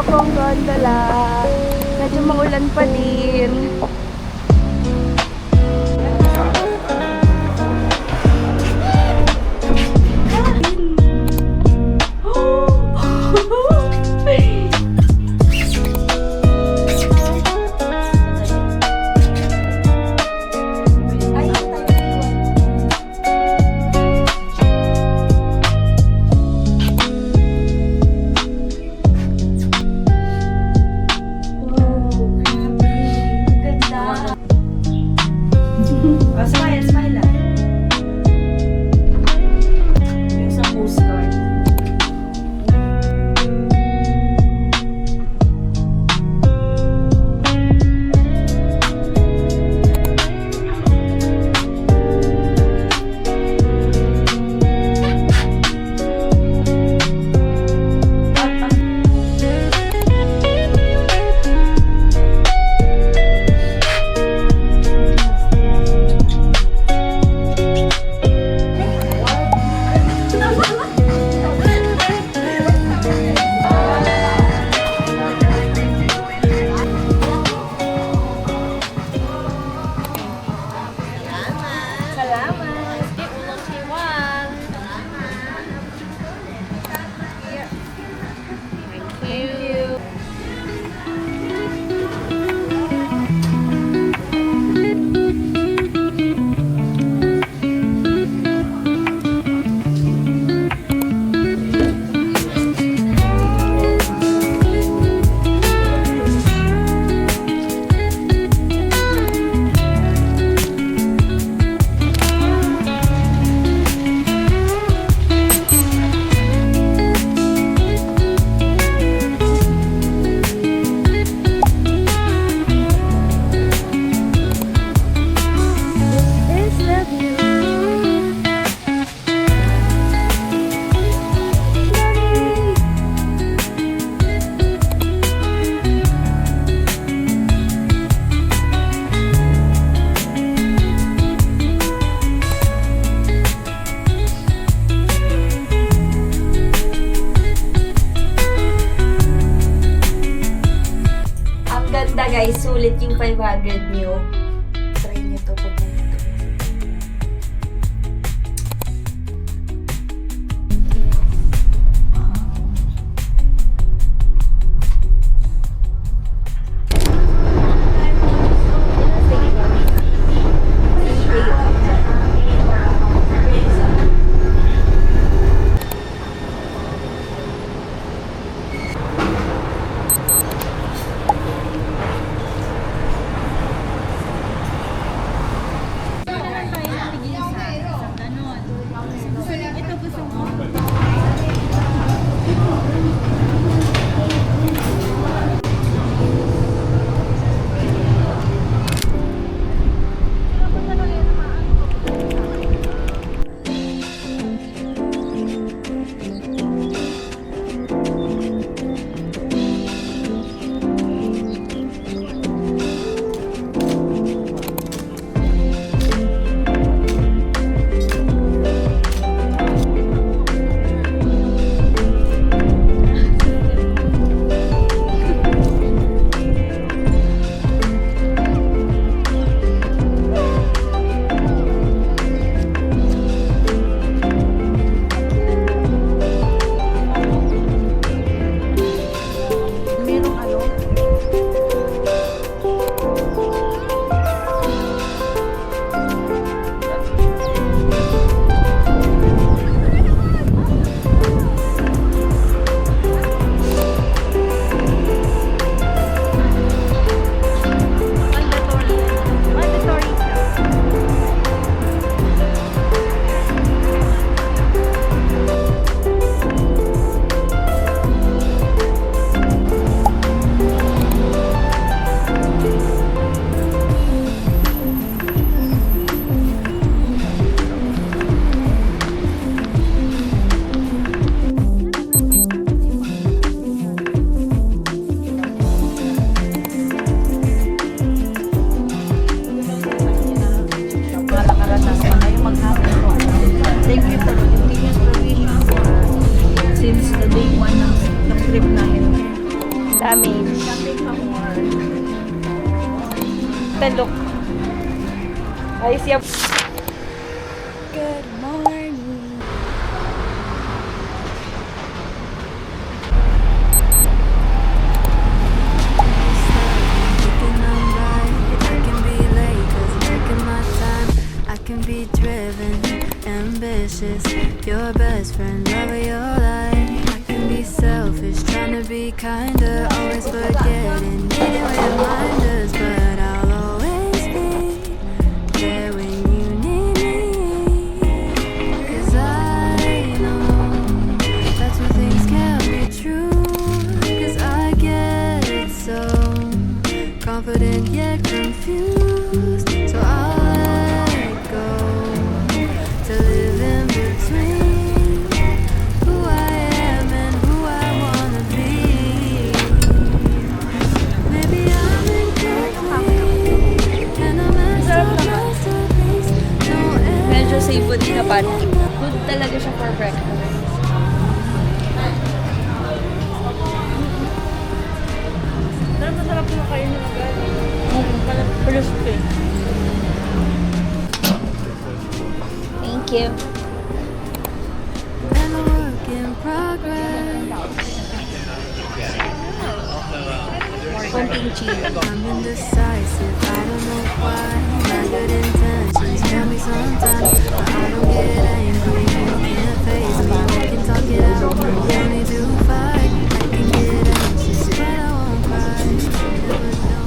Maokong Gondola. Medyo maulan pa din. Guys, sulit yung 500 nyo. Try nyo to pag nandito. the look. Ayos yan. Good morning. Be driven, ambitious, your best friend, love of your life. I can be selfish, trying to be kinder, always forgetting, needing reminders, but I'll always be there when you need me. 'Cause I know that's when things can't be true. 'Cause I get so confident yet confused, so I'll to live in between who I am and who I wanna be. Maybe I'm incomplete and a masterpiece. No end. Medyo seafood na pancake. Good talaga siya for breakfast. Masarap na kayo nila agad. Crispy. Thank you. And a work in progress. Konting chili. I'm indecisive, I don't know why. My good intentions tell me sometimes, but I don't get angry. You can't face me, we can talk it out. We don't need to fight. I can get anxious, but I won't cry. Never know.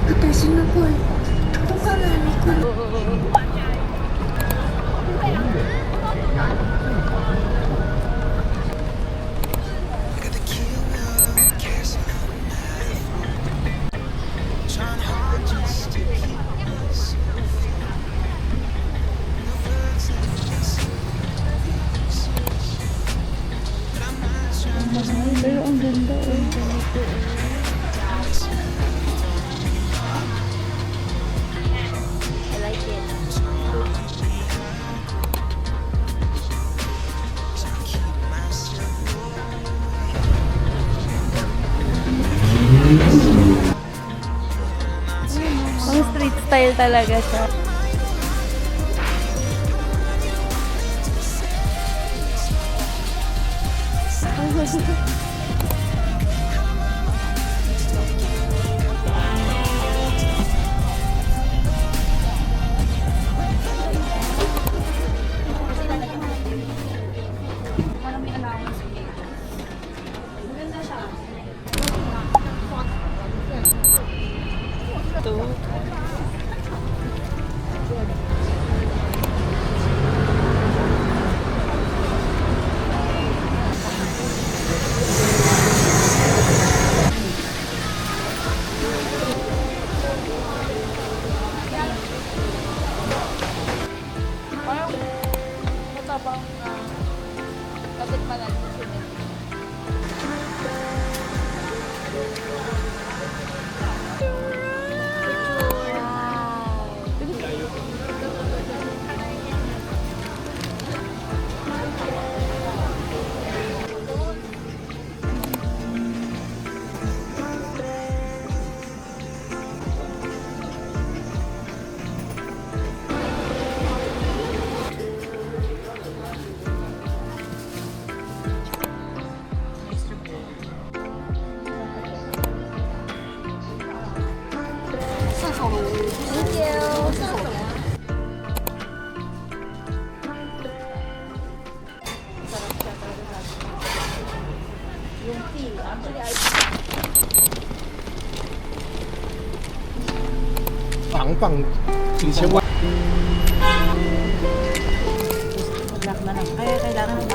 私の声届かないのかな。Pero ang ganda eh. I like it. Ang street style talaga siya. Pang 4,000 Black na lang. Kaya kailangan ng